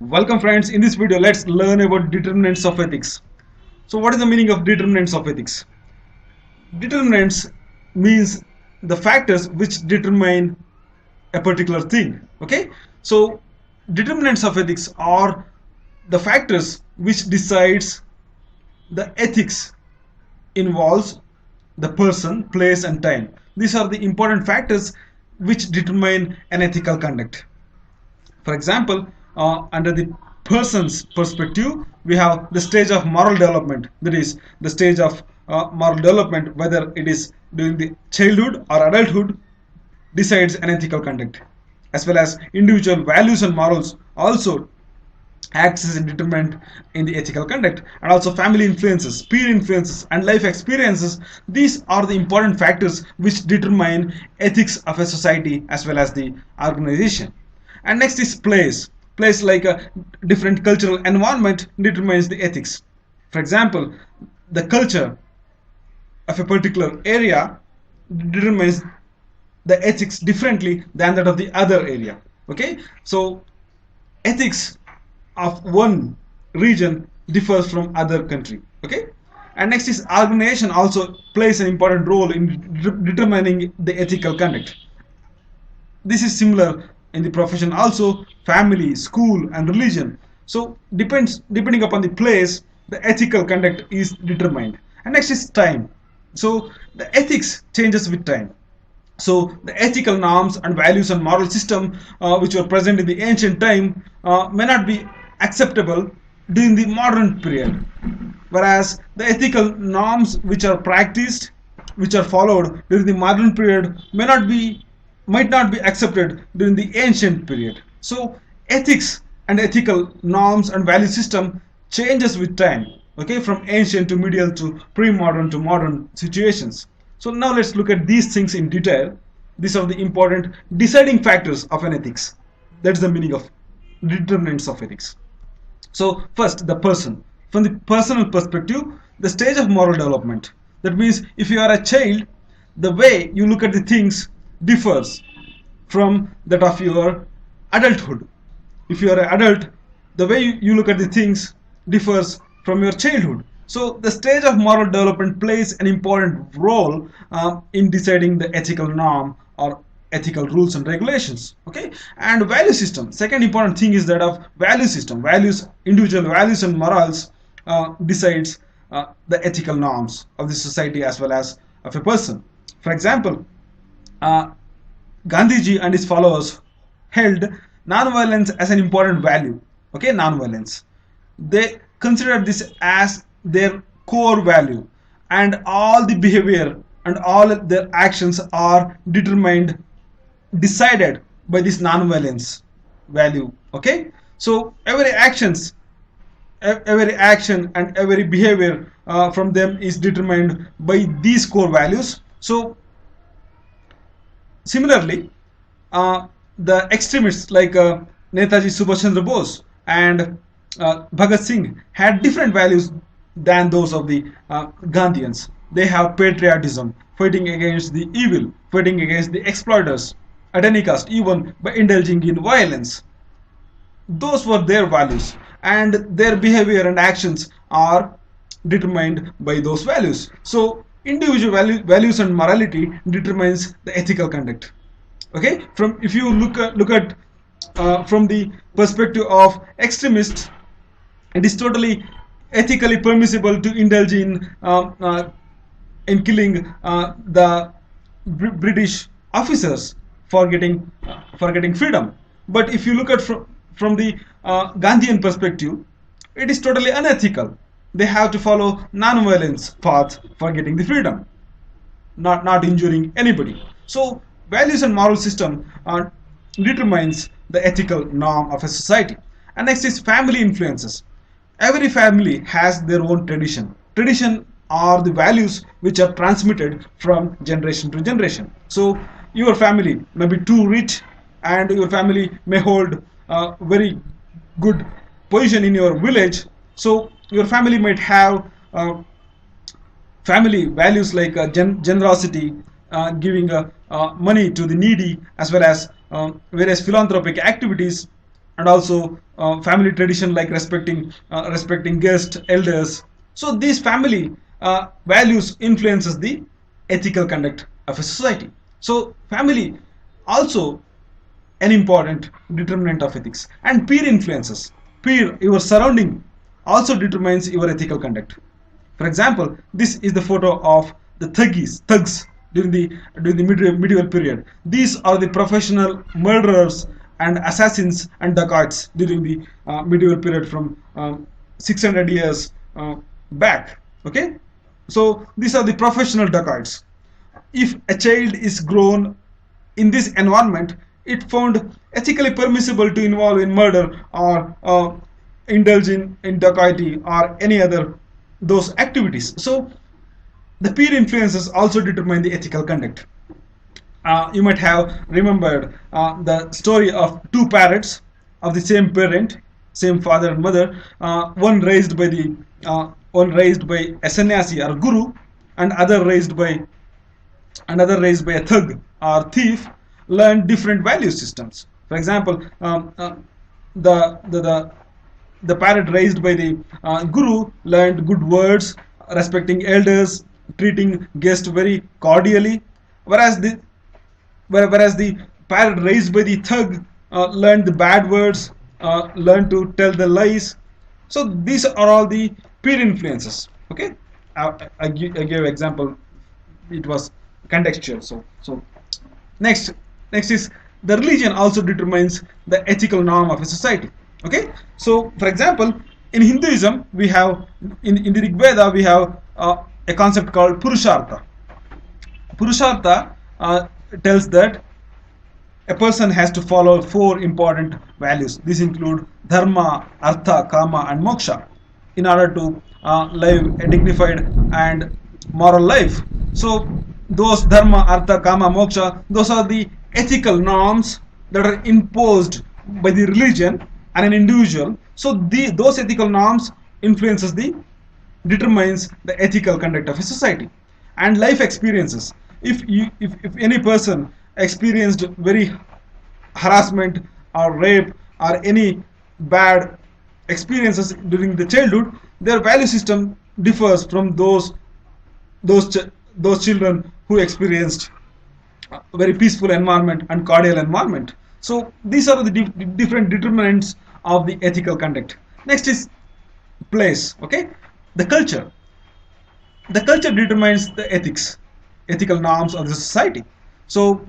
Welcome friends, in this video let's learn about determinants of ethics. So what is the meaning of determinants of ethics? Determinants means the factors which determine a particular thing. Okay, so determinants of ethics are the factors which decides the ethics involves the person, place and time. These are the important factors which determine an ethical conduct. For example, under the person's perspective, we have the stage of moral development. That is the stage of moral development, whether it is during the childhood or adulthood, decides an ethical conduct, as well as individual values and morals also acts as a determinant in the ethical conduct, and also family influences, peer influences and life experiences. These are the important factors which determine ethics of a society as well as the organization. And next is place like a different cultural environment determines the ethics. For example, the culture of a particular area determines the ethics differently than that of the other area. Okay, so ethics of one region differs from other country. Okay, and next is organization also plays an important role in determining the ethical conduct. This is similar in the profession also, family, school and religion. So depending upon the place, the ethical conduct is determined. And next is time. So the ethics changes with time. So the ethical norms and values and moral system which were present in the ancient time may not be acceptable during the modern period, whereas the ethical norms which are practiced, which are followed during the modern period might not be accepted during the ancient period. So ethics and ethical norms and value system changes with time, okay, from ancient to medieval to pre-modern to modern situations. So now let's look at these things in detail. These are the important deciding factors of an ethics. That's the meaning of determinants of ethics. So first, the person. From the personal perspective, the stage of moral development. That means if you are a child, the way you look at the things differs from that of your adulthood. If you are an adult, the way you look at the things differs from your childhood. So the stage of moral development plays an important role in deciding the ethical norm or ethical rules and regulations. Okay, and value system. Second important thing is that of value system. Values, individual values and morals decides the ethical norms of the society as well as of a person. For example, Gandhiji and his followers held non-violence as an important value. Okay, non-violence. They considered this as their core value, and all the behavior and all their actions are decided by this non-violence value. Okay, so every action and every behavior from them is determined by these core values. So similarly, the extremists like Netaji Subhash Chandra Bose and Bhagat Singh had different values than those of the Gandhians. They have patriotism, fighting against the evil, fighting against the exploiters at any cost, even by indulging in violence. Those were their values, and their behavior and actions are determined by those values. So individual values and morality determines the ethical conduct. Okay, from if you look at from the perspective of extremists, it is totally ethically permissible to indulge in killing the British officers for getting freedom. But if you look at from the Gandhian perspective, it is totally unethical. They have to follow non-violence path for getting the freedom, not injuring anybody. So values and moral system determines the ethical norm of a society. And next is family influences. Every family has their own tradition. Tradition are the values which are transmitted from generation to generation. So your family may be too rich, and your family may hold a very good position in your village. So your family might have family values like generosity, giving money to the needy, as well as various philanthropic activities, and also family tradition like respecting guests, elders. So these family values influences the ethical conduct of a society. So family also an important determinant of ethics. And peer influences. Peer, your surrounding, also determines your ethical conduct. For example, this is the photo of the thugs during the medieval period. These are the professional murderers and assassins and dacoits during the medieval period from 600 years back. Okay, so these are the professional dacoits. If a child is grown in this environment, it found ethically permissible to involve in murder or indulge in dacoity or any other those activities. So the peer influences also determine the ethical conduct. You might have remembered the story of two parrots of the same parent, same father and mother. One raised by a sannyasi or guru, and another raised by a thug or thief, learn different value systems. For example, the parrot raised by the guru learned good words, respecting elders, treating guests very cordially, whereas the parrot raised by the thug learned the bad words, learned to tell the lies. So these are all the peer influences. Okay, I gave example. It was contextual. So next is the religion also determines the ethical norm of a society. Okay, so for example, in Hinduism we have in the Rig Veda we have a concept called Purushartha. Purushartha tells that a person has to follow four important values. These include dharma, artha, kama, and moksha in order to live a dignified and moral life. So those dharma, artha, kama, moksha, those are the ethical norms that are imposed by the religion and an individual. So those ethical norms determines the ethical conduct of a society. And life experiences. If any person experienced very harassment or rape or any bad experiences during the childhood, their value system differs from those children who experienced a very peaceful environment and cordial environment. So these are the different determinants of the ethical conduct. Next is place. Okay, the culture determines the ethical norms of the society. So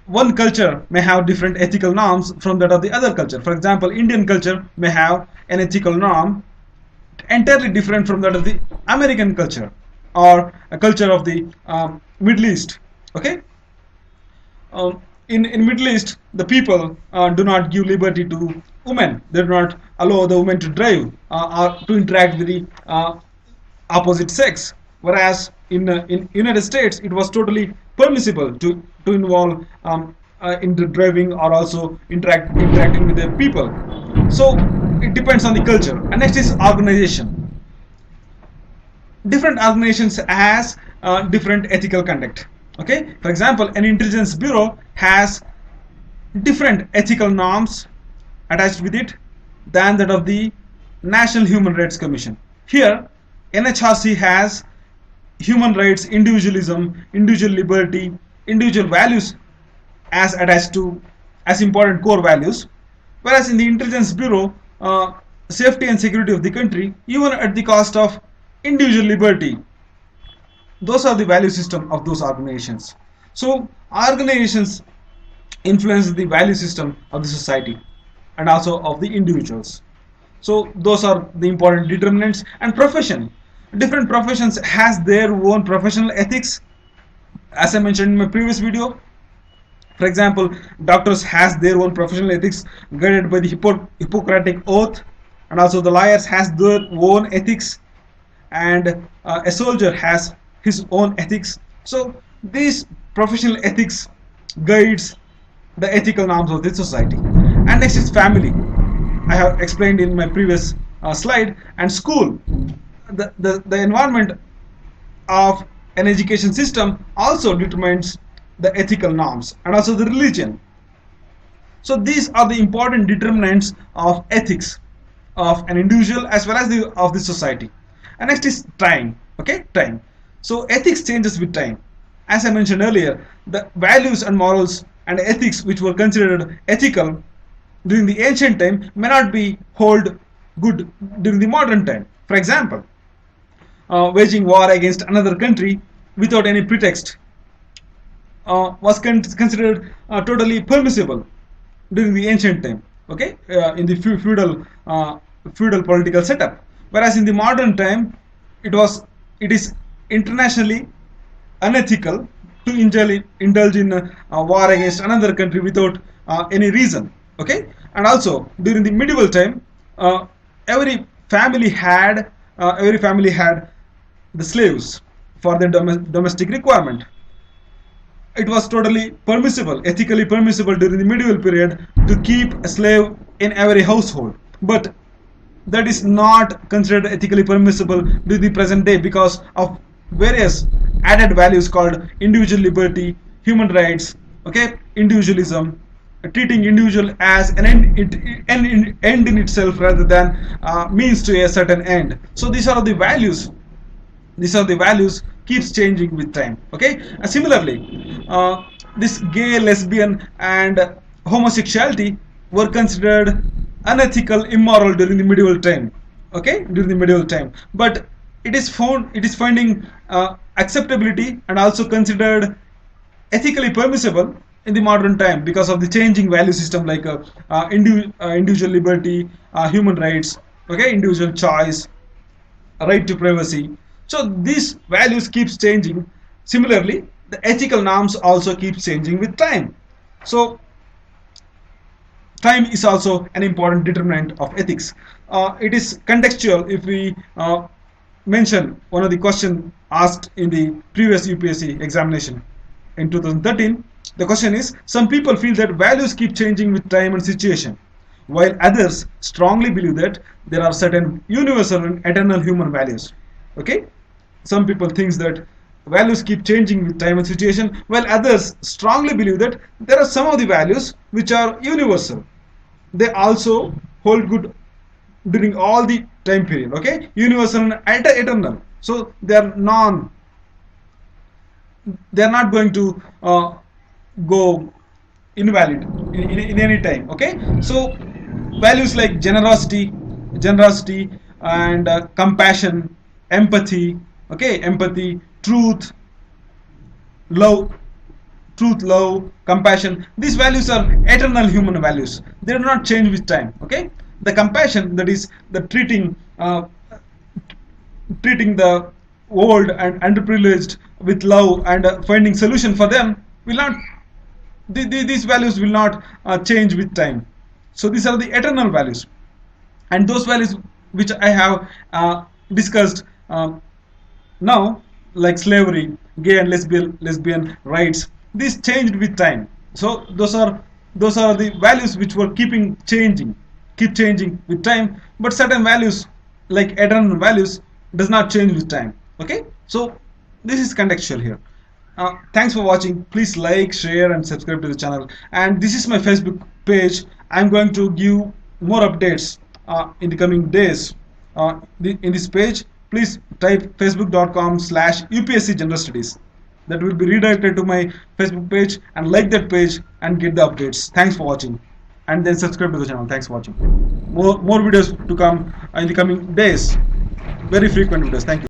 one culture may have different ethical norms from that of the other culture. For example, Indian culture may have an ethical norm entirely different from that of the American culture or a culture of the Middle East. Okay, in Middle East, the people do not give liberty to women. They do not allow the women to drive or to interact with the opposite sex. Whereas in United States, it was totally permissible to involve in the driving or also interacting with the people. So it depends on the culture. And next is organization. Different organizations has different ethical conduct. Okay, for example, an intelligence bureau has different ethical norms attached with it than that of the National Human Rights Commission. Here, NHRC has human rights, individualism, individual liberty, individual values as attached to as important core values, whereas in the Intelligence Bureau, safety and security of the country, even at the cost of individual liberty, those are the value system of those organizations. So organizations influence the value system of the society and also of the individuals. So those are the important determinants. And profession, different professions has their own professional ethics, as I mentioned in my previous video. For example, doctors has their own professional ethics guided by the Hippocratic Oath, and also the lawyers has their own ethics, and a soldier has his own ethics. So these professional ethics guides the ethical norms of the society. And next is family. I have explained in my previous slide. And school, the environment of an education system also determines the ethical norms, and also the religion. So these are the important determinants of ethics of an individual as well as of the society. And next is time. Okay, time. So ethics changes with time. As I mentioned earlier, the values and morals and ethics which were considered ethical during the ancient time may not be hold good during the modern time. For example, waging war against another country without any pretext was considered totally permissible during the ancient time. Okay, in the feudal political setup, whereas in the modern time it is internationally unethical to indulge in war against another country without any reason. Okay, and also during the medieval time, uh, every every family had the slaves for their domestic requirement. It was totally permissible, ethically permissible during the medieval period to keep a slave in every household. But that is not considered ethically permissible during the present day because of various added values called individual liberty, human rights, okay, individualism, treating individual as an end in itself rather than means to a certain end. So these are the values keeps changing with time. Okay, similarly, this gay, lesbian and homosexuality were considered unethical, immoral during the medieval time. Okay, during the medieval time, but it is finding acceptability and also considered ethically permissible in the modern time because of the changing value system like individual liberty, human rights, okay, individual choice, right to privacy. So these values keeps changing. Similarly, the ethical norms also keeps changing with time. So time is also an important determinant of ethics. It is contextual. If we mention one of the questions asked in the previous UPSC examination in 2013, the question is: some people feel that values keep changing with time and situation, while others strongly believe that there are certain universal and eternal human values. Okay, some people think that values keep changing with time and situation, while others strongly believe that there are some of the values which are universal. They also hold good during all the time period. Okay, universal and eternal. So they are not going to go invalid in any time. Okay, so values like generosity and compassion, empathy, okay, empathy, love love, compassion, these values are eternal human values. They do not change with time. Okay, the compassion, that is the treating the old and underprivileged with love and finding solution for them, will not these values will not change with time. So these are the eternal values, and those values which I have discussed now, like slavery, gay and lesbian rights, these changed with time. So those are the values which were keep changing with time. But certain values like eternal values does not change with time. Okay, so this is contextual here. Thanks for watching. Please like, share and subscribe to the channel. And this is my Facebook page. I'm going to give more updates in the coming days. In this page, please type facebook.com/UPSC General Studies. That will be redirected to my Facebook page, and like that page and get the updates. Thanks for watching, and then subscribe to the channel. Thanks for watching. More videos to come in the coming days. Very frequent videos. Thank you.